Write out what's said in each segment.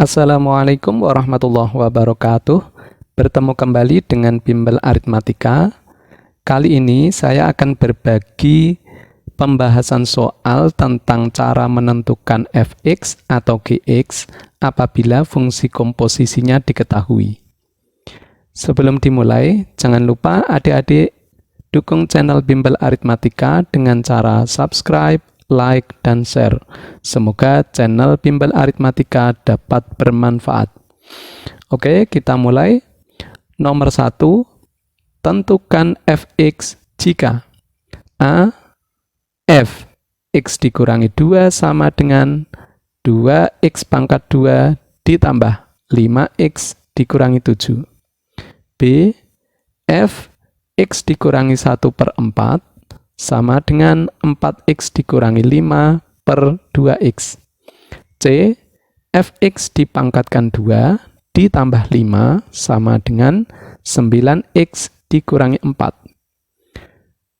Assalamualaikum warahmatullahi wabarakatuh. Bertemu kembali dengan Bimbel Aritmatika. Kali ini saya akan berbagi pembahasan soal tentang cara menentukan fx atau gx apabila fungsi komposisinya diketahui. Sebelum dimulai, jangan lupa adik-adik dukung channel Bimbel Aritmatika dengan cara subscribe, like, dan share. Semoga channel Bimbel Aritmatika dapat bermanfaat. Oke, kita mulai. Nomor 1, tentukan fx jika a. f x dikurangi 2 sama dengan 2x pangkat 2 ditambah 5x dikurangi 7. b. f x dikurangi 1/4 sama dengan 4x dikurangi 5 per 2x. C. fx dipangkatkan 2 ditambah 5 sama dengan 9x dikurangi 4.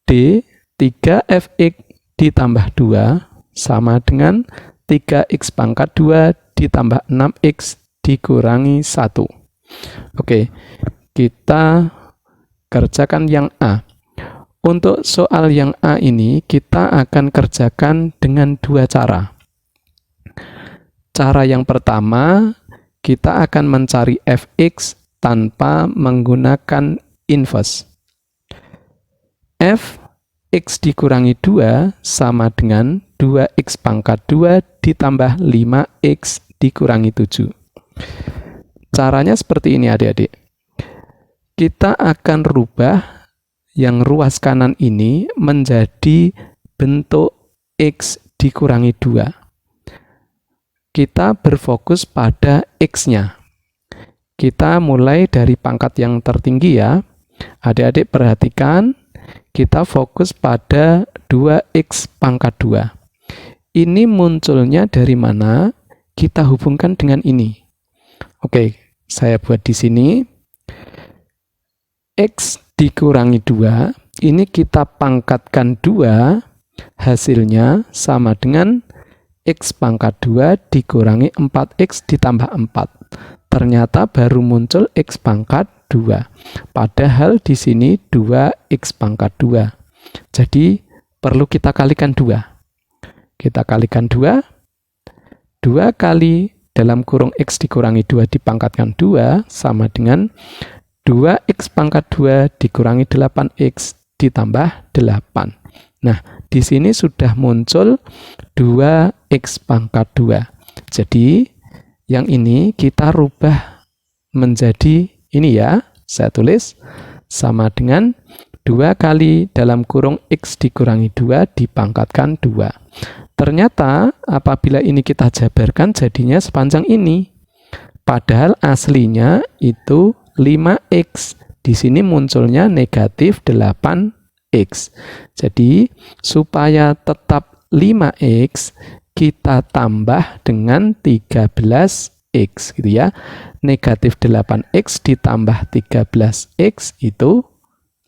D. 3fx ditambah 2 sama dengan 3x pangkat 2 ditambah 6x dikurangi 1. Oke, kita kerjakan yang A. Untuk soal yang A ini, kita akan kerjakan dengan dua cara. Cara yang pertama, kita akan mencari fx tanpa menggunakan inverse. f x dikurangi 2 sama dengan 2x pangkat 2 ditambah 5x dikurangi 7. Caranya seperti ini adik-adik. Kita akan rubah yang ruas kanan ini menjadi bentuk x dikurangi 2. Kita berfokus pada x-nya. Kita mulai dari pangkat yang tertinggi ya. Adik-adik perhatikan, kita fokus pada 2x pangkat 2. Ini munculnya dari mana? Kita hubungkan dengan ini. Oke, saya buat di sini. X dikurangi 2, ini kita pangkatkan 2, hasilnya sama dengan x pangkat 2 dikurangi 4x ditambah 4. Ternyata baru muncul x pangkat 2. Padahal di sini 2x pangkat 2. Jadi perlu kita kalikan 2. Kita kalikan 2. 2 kali dalam kurung x dikurangi 2 dipangkatkan 2 sama dengan 2x pangkat 2 dikurangi 8x ditambah 8. Nah, di sini sudah muncul 2x pangkat 2. Jadi, yang ini kita rubah menjadi ini ya. Saya tulis sama dengan 2 kali dalam kurung x dikurangi 2 dipangkatkan 2. Ternyata apabila ini kita jabarkan jadinya sepanjang ini. Padahal aslinya itu 5x. Di sini munculnya negatif 8x. Jadi, supaya tetap 5x, kita tambah dengan 13x gitu ya. Negatif 8x ditambah 13x itu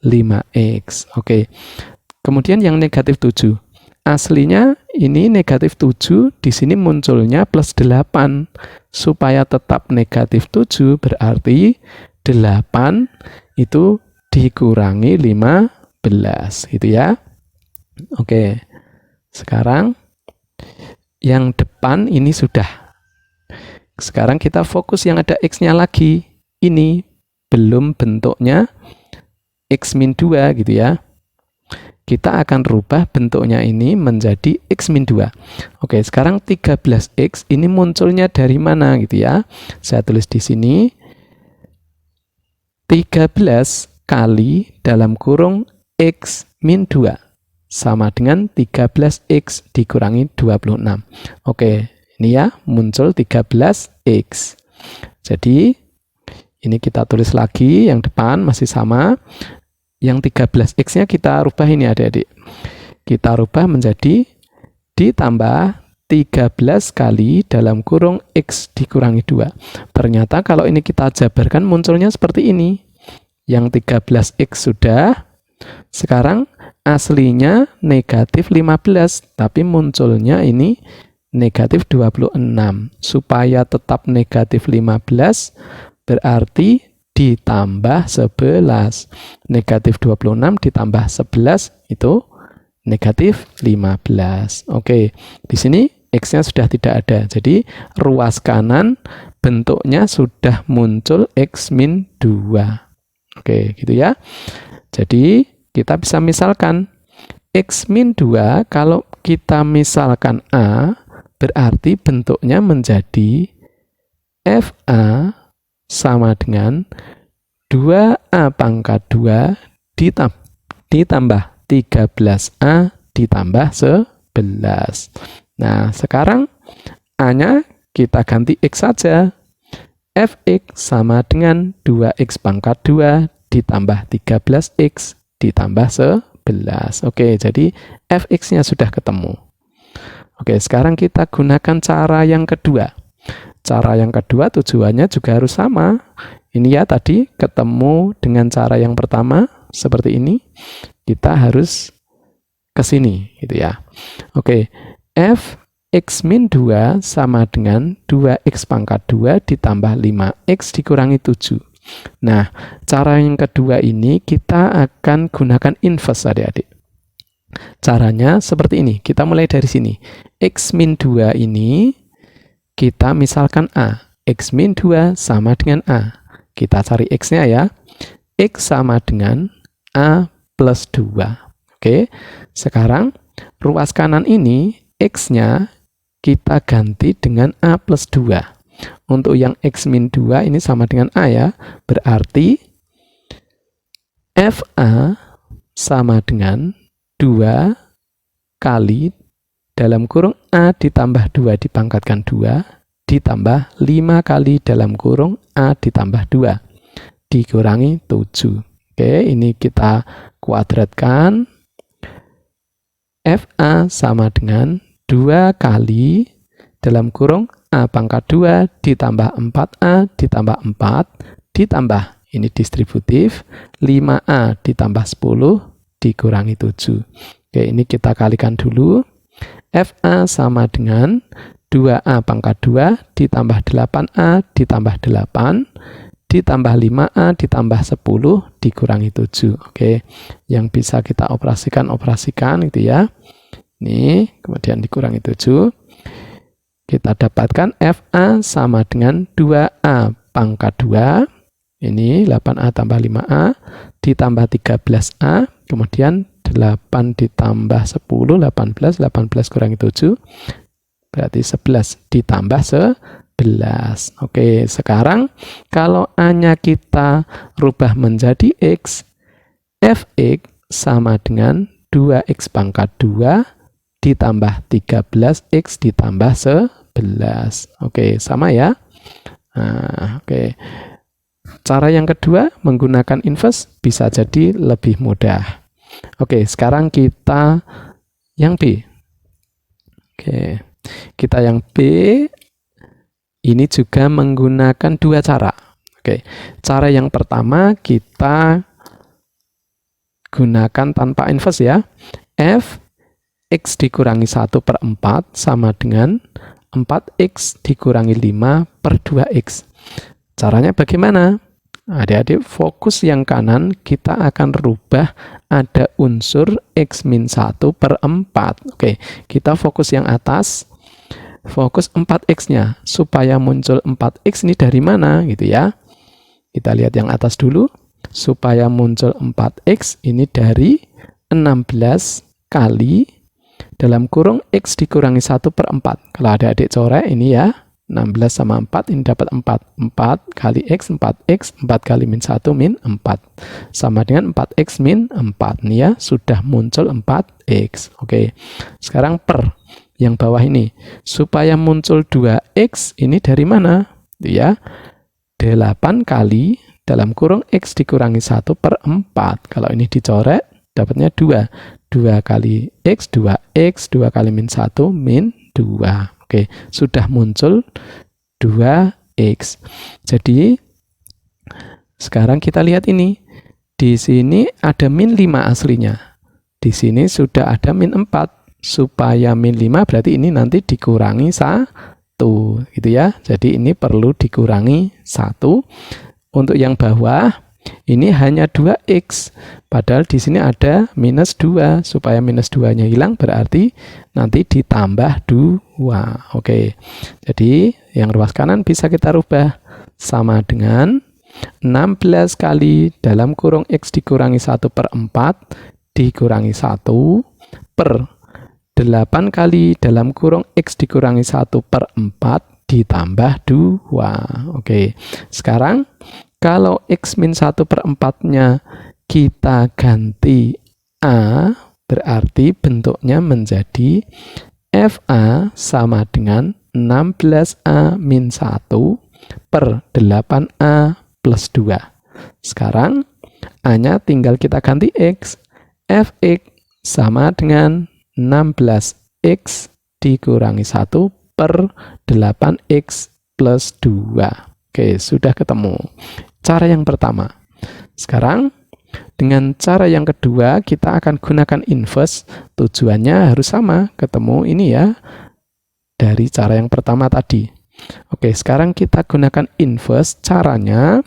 5x. Oke. Kemudian yang negatif 7. Aslinya ini negatif 7, di sini munculnya plus 8. Supaya tetap negatif 7 berarti 8 itu dikurangi 15 gitu ya. Oke. Sekarang yang depan ini sudah. Sekarang kita fokus yang ada x-nya lagi. Ini belum bentuknya x min 2 gitu ya. Kita akan rubah bentuknya ini menjadi x min 2. Oke, sekarang 13x ini munculnya dari mana gitu ya. Saya tulis di sini 13 kali dalam kurung x min 2 sama dengan 13x dikurangi 26. Oke, ini ya muncul 13x. Jadi ini kita tulis lagi, yang depan masih sama. Yang 13x-nya kita rubah ini adik-adik. Kita rubah menjadi ditambah 13 kali dalam kurung X dikurangi 2. Ternyata kalau ini kita jabarkan munculnya seperti ini. Yang 13X sudah. Sekarang aslinya negatif 15, tapi munculnya ini negatif 26. Supaya tetap negatif 15, berarti ditambah 11. Negatif 26 ditambah 11 itu negatif 15. Oke, di sini X-nya sudah tidak ada. Jadi ruas kanan bentuknya sudah muncul X min 2. Oke, gitu ya. Jadi kita bisa misalkan X min 2, kalau kita misalkan A, berarti bentuknya menjadi FA sama dengan 2A pangkat 2 ditambah 13A ditambah 11. Nah, sekarang A-nya kita ganti X saja. Fx sama dengan 2X pangkat 2 ditambah 13X ditambah 11. Oke, jadi Fx-nya sudah ketemu. Oke, sekarang kita gunakan cara yang kedua. Cara yang kedua tujuannya juga harus sama. Ini ya tadi ketemu dengan cara yang pertama seperti ini. Kita harus ke sini gitu ya. Oke, Fx min 2 sama dengan 2X pangkat 2 ditambah 5X dikurangi 7. Nah, cara yang kedua ini kita akan gunakan inverse adik-adik. Caranya seperti ini. Kita mulai dari sini. X min 2 ini kita misalkan A. X min 2 sama dengan A. Kita cari X-nya ya. X sama dengan A plus 2. Oke, sekarang ruas kanan ini X-nya kita ganti dengan A plus 2. Untuk yang X min 2 ini sama dengan A ya. Berarti FA sama dengan 2 kali dalam kurung A ditambah 2 dipangkatkan 2 ditambah 5 kali dalam kurung A ditambah 2 dikurangi 7. Oke, ini kita kuadratkan. FA sama dengan 2 kali dalam kurung A pangkat 2 ditambah 4A ditambah 4 ditambah, ini distributif, 5A ditambah 10 dikurangi 7. Oke, ini kita kalikan dulu. FA sama dengan 2A pangkat 2 ditambah 8A ditambah 8 ditambah 5A ditambah 10 dikurangi 7. Oke, yang bisa kita operasikan gitu ya. Ini kemudian dikurangi 7. Kita dapatkan FA sama dengan 2A pangkat 2. Ini 8A tambah 5A ditambah 13A. Kemudian 8 ditambah 10, 18. 18 kurangi 7. Berarti 11 ditambah 11. Oke, sekarang kalau A-nya kita rubah menjadi X, Fx sama dengan 2X pangkat 2 ditambah 13X ditambah 11. Oke, sama ya. Nah, oke. Cara yang kedua menggunakan inverse bisa jadi lebih mudah. Oke, sekarang kita yang B. Oke, kita yang B ini juga menggunakan dua cara. Oke, cara yang pertama kita gunakan tanpa inverse ya. F X dikurangi 1/4 sama dengan 4X dikurangi 5/2X. Caranya bagaimana? Adik-adik, fokus yang kanan kita akan rubah ada unsur X min 1/4. Oke, kita fokus yang atas. Fokus 4X-nya. Supaya muncul 4X ini dari mana gitu ya. Kita lihat yang atas dulu. Supaya muncul 4X ini dari 16 kali dalam kurung X dikurangi 1/4. Kalau adik-adik coret ini ya. 16 sama 4 ini dapat 4. 4 kali X, 4X, 4 kali min 1 min 4. Sama dengan 4X min 4. Ini ya, sudah muncul 4X. Oke, sekarang per yang bawah ini. Supaya muncul 2X, ini dari mana? Itu ya, 8 kali dalam kurung X dikurangi 1/4. Kalau ini dicoret, dapatnya 2. 2 kali X, 2X, 2 kali min 1 min 2. Oke, sudah muncul 2X. Jadi, sekarang kita lihat ini. Di sini ada min 5 aslinya. Di sini sudah ada min 4. supaya min 5 berarti ini nanti dikurangi 1 gitu ya. Jadi ini perlu dikurangi 1. Untuk yang bawah ini hanya 2x, padahal di sini ada minus 2. Supaya minus 2-nya hilang berarti nanti ditambah 2. Oke, jadi yang ruas kanan bisa kita rubah sama dengan 16 kali dalam kurung x dikurangi 1/4 dikurangi 1 per 8 kali dalam kurung x dikurangi 1/4 ditambah 2. Oke, sekarang kalau x min 1/4-nya kita ganti A, berarti bentuknya menjadi FA sama dengan 16A min 1 per 8A plus 2. Sekarang A-nya tinggal kita ganti X. Fx sama dengan 16X dikurangi 1 per 8X plus 2. Oke, sudah ketemu. Cara yang pertama. Sekarang dengan cara yang kedua kita akan gunakan inverse. Tujuannya harus sama, ketemu ini ya dari cara yang pertama tadi. Oke, sekarang kita gunakan inverse. Caranya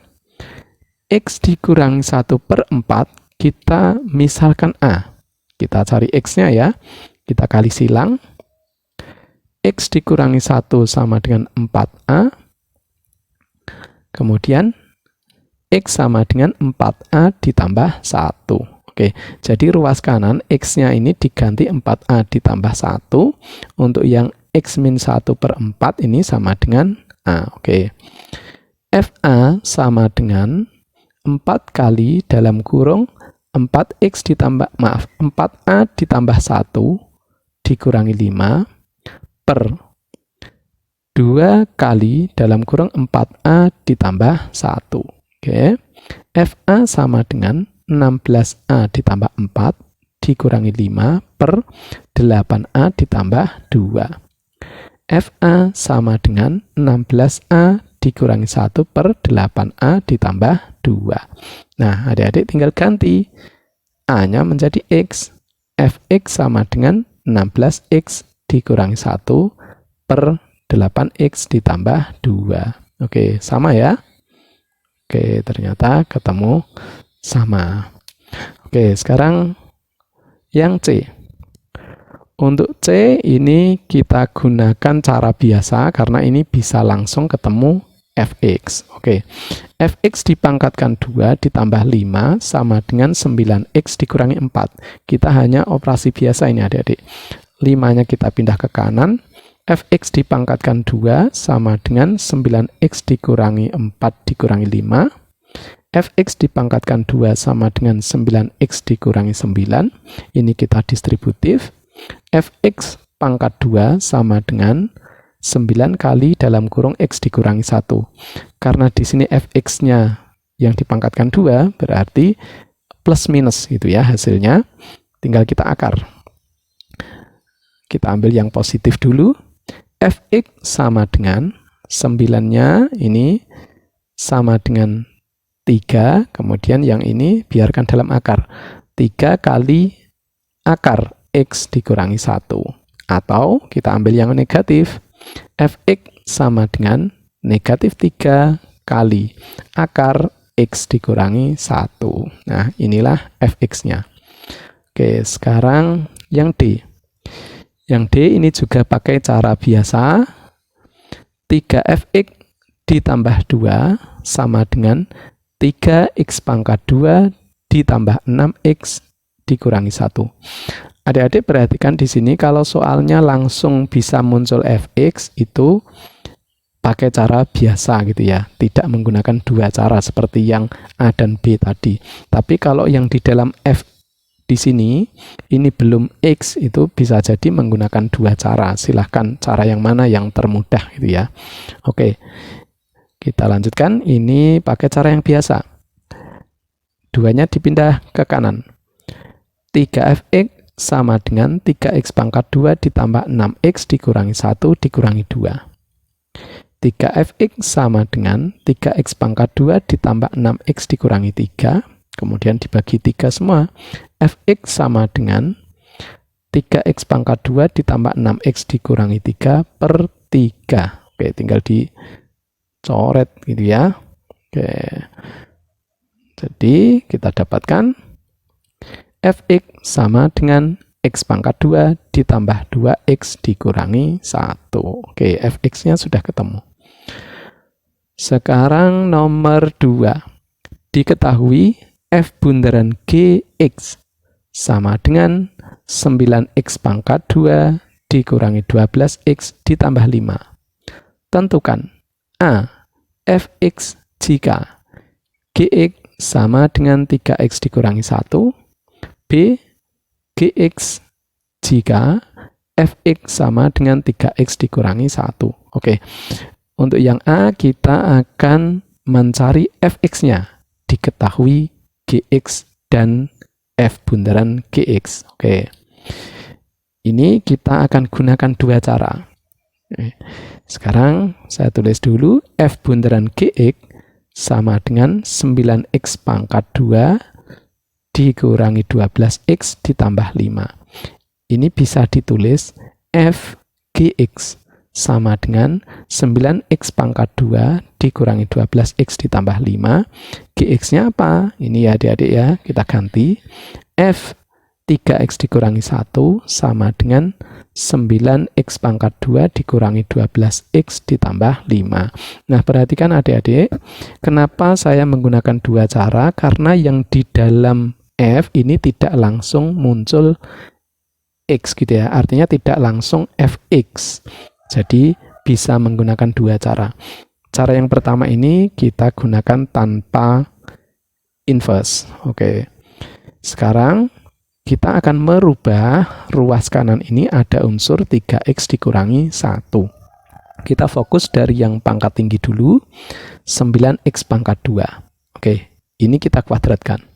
x dikurangi 1/4, kita misalkan A. Kita cari x-nya ya. Kita kali silang. X dikurangi 1 sama dengan 4A. Kemudian X sama dengan 4A ditambah 1. Oke, jadi ruas kanan X-nya ini diganti 4A ditambah 1. Untuk yang X min 1/4 ini sama dengan A. Oke, FA sama dengan 4 kali dalam kurung 4X ditambah, 4A ditambah 1 dikurangi 5 per 2 kali dalam kurung 4A ditambah 1. Oke, FA sama dengan 16A ditambah 4 dikurangi 5 per 8A ditambah 2. FA sama dengan 16A dikurangi 1 per 8A ditambah 2. Nah, adik-adik tinggal ganti. A-nya menjadi X. Fx sama dengan 16X dikurangi 1 per 8X ditambah 2. Oke, sama ya. Oke, ternyata ketemu sama. Oke, sekarang yang C. Untuk C ini kita gunakan cara biasa karena ini bisa langsung ketemu Fx. Oke, Fx dipangkatkan 2 ditambah 5 sama dengan 9x dikurangi 4. Kita hanya operasi biasa ini adik-adik. 5-nya kita pindah ke kanan. Fx dipangkatkan 2 sama dengan 9x dikurangi 4 dikurangi 5. Fx dipangkatkan 2 sama dengan 9x dikurangi 9. Ini kita distributif. Fx pangkat 2 sama dengan 9 kali dalam kurung x dikurangi 1. Karena di sini Fx-nya yang dipangkatkan 2 berarti plus minus gitu ya hasilnya. Tinggal kita akar. Kita ambil yang positif dulu. Fx sama dengan 9-nya ini sama dengan 3, kemudian yang ini biarkan dalam akar. 3 kali akar x dikurangi 1. Atau kita ambil yang negatif. Fx sama dengan negatif 3 kali akar x dikurangi 1. Nah, inilah Fx-nya. Oke, sekarang yang D. Yang D ini juga pakai cara biasa. 3Fx ditambah 2 sama dengan 3x pangkat 2 ditambah 6x dikurangi 1. Adik-adik perhatikan di sini kalau soalnya langsung bisa muncul Fx itu pakai cara biasa gitu ya. Tidak menggunakan dua cara seperti yang A dan B tadi. Tapi kalau yang di dalam F di sini ini belum X itu bisa jadi menggunakan dua cara. Silahkan cara yang mana yang termudah gitu ya. Oke, kita lanjutkan. Ini pakai cara yang biasa. 2-nya dipindah ke kanan. 3Fx sama dengan 3x pangkat 2 ditambah 6x dikurangi 1 dikurangi 2. 3Fx sama dengan 3x pangkat 2 ditambah 6x dikurangi 3. Kemudian dibagi 3 semua. Fx sama dengan 3x pangkat 2 ditambah 6x dikurangi 3 per 3. Oke, tinggal dicoret gitu ya. Oke. Jadi kita dapatkan fx sama dengan x pangkat 2 ditambah 2x dikurangi 1. Oke, fx-nya sudah ketemu. Sekarang nomor 2. Diketahui f bundaran gx sama dengan 9x pangkat 2 dikurangi 12x ditambah 5. Tentukan a. fx jika gx sama dengan 3x dikurangi 1. b. gx jika fx sama dengan 3x dikurangi 1. Oke, untuk yang A kita akan mencari fx-nya. Diketahui gx dan f bundaran gx. Oke, ini kita akan gunakan dua cara. Sekarang saya tulis dulu f bundaran gx sama dengan 9x pangkat 2 dikurangi 12x ditambah 5. Ini bisa ditulis f gx sama dengan 9x pangkat 2 dikurangi 12x ditambah 5. Gx-nya apa? Ini ya adik-adik ya, kita ganti. F 3x dikurangi 1 sama dengan 9x pangkat 2 dikurangi 12x ditambah 5. Nah, perhatikan adik-adik, kenapa saya menggunakan dua cara? Karena yang di dalam F ini tidak langsung muncul X gitu ya, artinya tidak langsung Fx. Jadi bisa menggunakan dua cara. Cara yang pertama ini kita gunakan tanpa inverse. Oke. Sekarang kita akan merubah ruas kanan ini ada unsur 3x dikurangi 1. Kita fokus dari yang pangkat tinggi dulu, 9x pangkat 2. Oke, ini kita kuadratkan.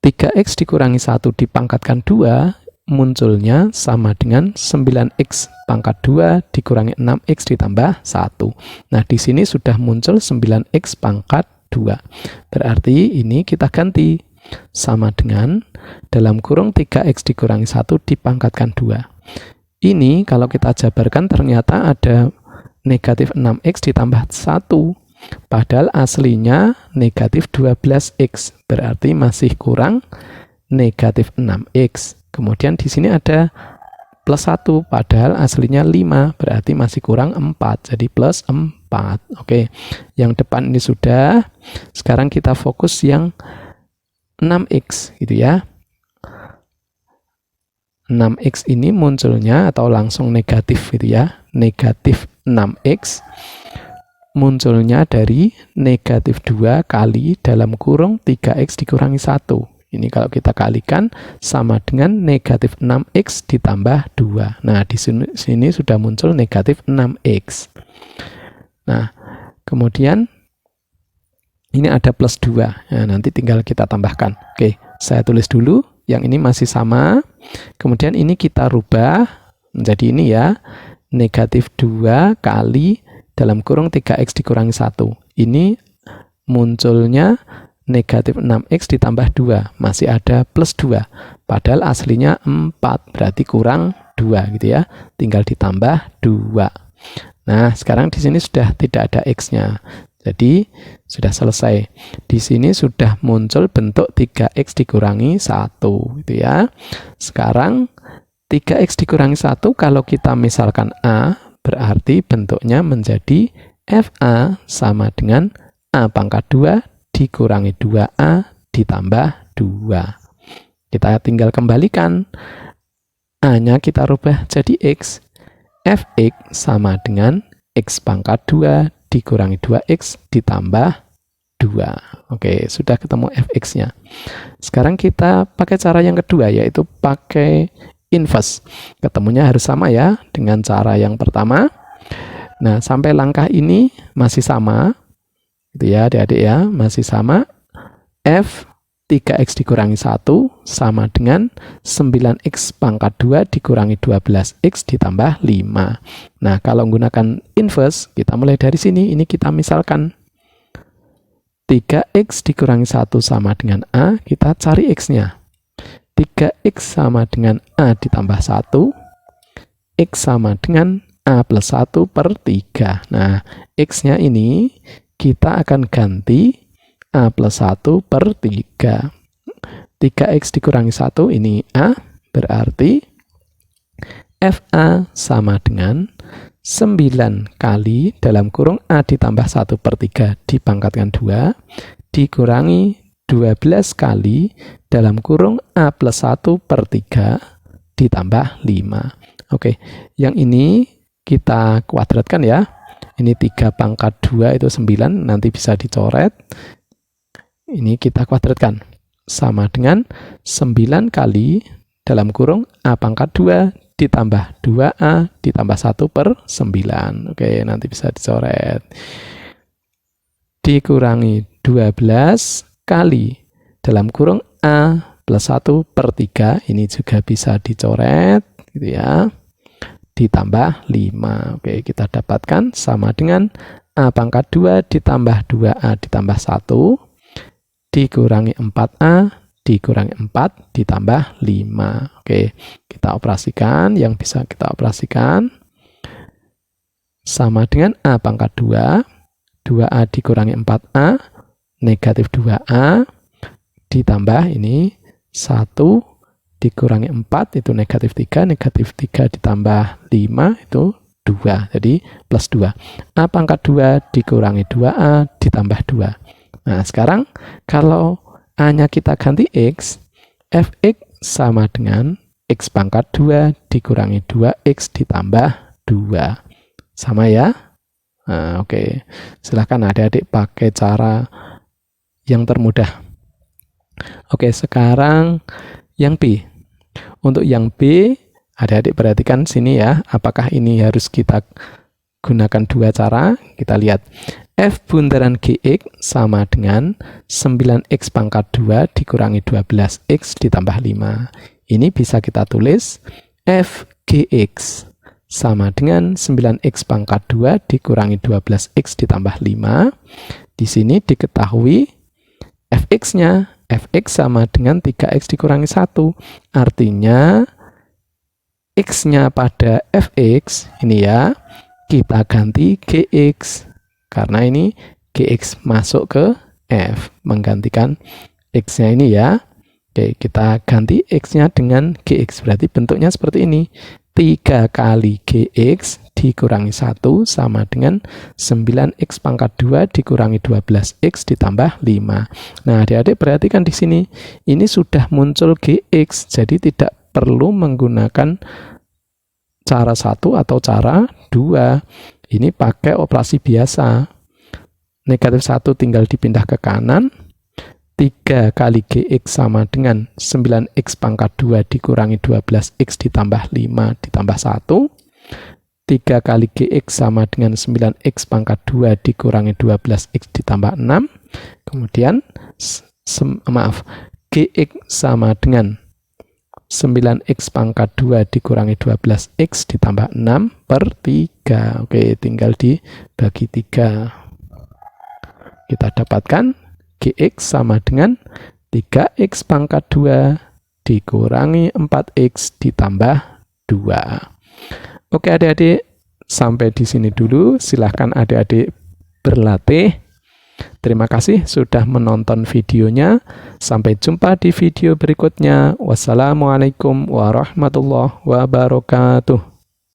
3x dikurangi 1 dipangkatkan 2, munculnya sama dengan 9x pangkat 2 dikurangi 6x ditambah 1. Nah, di sini sudah muncul 9x pangkat 2. Berarti ini kita ganti sama dengan dalam kurung 3x dikurangi 1 dipangkatkan 2. Ini kalau kita jabarkan ternyata ada negatif 6x ditambah 1. Padahal aslinya negatif 12x. Berarti masih kurang negatif 6x. Kemudian di sini ada plus 1, padahal aslinya 5, berarti masih kurang 4, jadi plus 4. Oke, yang depan ini sudah. Sekarang kita fokus yang 6x, gitu ya. 6x ini munculnya atau langsung negatif, gitu ya. Negatif 6x munculnya dari negatif 2 kali dalam kurung 3x dikurangi 1. Ini kalau kita kalikan sama dengan negatif 6x ditambah 2. Nah, di sini sudah muncul negatif 6x. Nah, kemudian ini ada plus 2. Nah, nanti tinggal kita tambahkan. Oke, saya tulis dulu. Yang ini masih sama. Kemudian ini kita rubah menjadi ini ya. Negatif 2 kali dalam kurung 3x dikurangi 1. Ini munculnya negatif 6x ditambah 2, masih ada plus 2. Padahal aslinya 4, berarti kurang 2 gitu ya. Tinggal ditambah 2. Nah, sekarang di sini sudah tidak ada x-nya. Jadi, sudah selesai. Di sini sudah muncul bentuk 3x dikurangi 1 gitu ya. Sekarang 3x dikurangi 1 kalau kita misalkan A, berarti bentuknya menjadi FA sama dengan A pangkat 2 dikurangi 2A ditambah 2. Kita tinggal kembalikan. A-nya kita rubah jadi X. Fx sama dengan X pangkat 2 dikurangi 2X ditambah 2. Oke, sudah ketemu Fx-nya. Sekarang kita pakai cara yang kedua, yaitu pakai inverse. Ketemunya harus sama ya dengan cara yang pertama. Nah, sampai langkah ini masih sama. Gitu ya adik-adik ya, masih sama. F 3x dikurangi 1 sama dengan 9x pangkat 2 dikurangi 12x ditambah 5. Nah, kalau menggunakan inverse, kita mulai dari sini. Ini kita misalkan 3x dikurangi 1 sama dengan A, kita cari x-nya. 3x sama dengan A ditambah 1, x sama dengan A plus 1 per 3. Nah, x-nya ini kita akan ganti A plus 1 per 3. 3x dikurangi 1 ini A, berarti FA sama dengan 9 kali dalam kurung A ditambah 1 per 3 dipangkatkan 2 dikurangi 12 kali dalam kurung A plus 1 per 3 ditambah 5. Oke, yang ini kita kuadratkan ya. Ini 3 pangkat 2 itu 9, nanti bisa dicoret. Ini kita kuadratkan. Sama dengan 9 kali dalam kurung A pangkat 2 ditambah 2A ditambah 1 per 9. Oke, nanti bisa dicoret. Dikurangi 12 kali dalam kurung A plus 1 per 3. Ini juga bisa dicoret, gitu ya. Ditambah 5. Oke, kita dapatkan sama dengan A pangkat 2 ditambah 2A ditambah 1 dikurangi 4A dikurangi 4 ditambah 5. Oke, kita operasikan. Yang bisa kita operasikan sama dengan A pangkat 2, 2A dikurangi 4A, negatif 2A, ditambah ini 1 dikurangi 4, itu negatif 3, negatif 3 ditambah 5, itu 2, jadi plus 2. A pangkat 2 dikurangi 2A ditambah 2. Nah, sekarang kalau A-nya kita ganti X, Fx sama dengan X pangkat 2 dikurangi 2X ditambah 2. Sama ya? Nah, oke. Silahkan adik-adik pakai cara yang termudah. Oke, sekarang yang B. Untuk yang B, adik-adik perhatikan sini ya. Apakah ini harus kita gunakan dua cara? Kita lihat. F bundaran Gx sama dengan 9x pangkat 2 dikurangi 12x ditambah 5. Ini bisa kita tulis F Gx sama dengan 9x pangkat 2 dikurangi 12x ditambah 5. Di sini diketahui Fx-nya. Fx sama dengan 3x dikurangi 1. Artinya x-nya pada Fx ini ya, kita ganti Gx. Karena ini Gx masuk ke F, menggantikan X-nya ini ya. Oke, kita ganti X-nya dengan Gx, berarti bentuknya seperti ini. 3 kali Gx dikurangi 1 sama dengan 9x pangkat 2 dikurangi 12x ditambah 5. Nah, adik-adik perhatikan di sini. Ini sudah muncul Gx, jadi tidak perlu menggunakan cara 1 atau cara 2. Ini pakai operasi biasa. Negatif 1 tinggal dipindah ke kanan. 3 kali Gx sama dengan 9x pangkat 2 dikurangi 12x ditambah 5 ditambah 1. 3 kali Gx sama dengan 9x pangkat 2 dikurangi 12x ditambah 6. Kemudian, Gx sama dengan 9x pangkat 2 dikurangi 12x ditambah 6 per 3. Oke, tinggal dibagi 3. Kita dapatkan Gx sama dengan 3x pangkat 2 dikurangi 4x ditambah 2. Oke adik-adik, sampai di sini dulu. Silahkan adik-adik berlatih. Terima kasih sudah menonton videonya. Sampai jumpa di video berikutnya. Wassalamualaikum warahmatullahi wabarakatuh.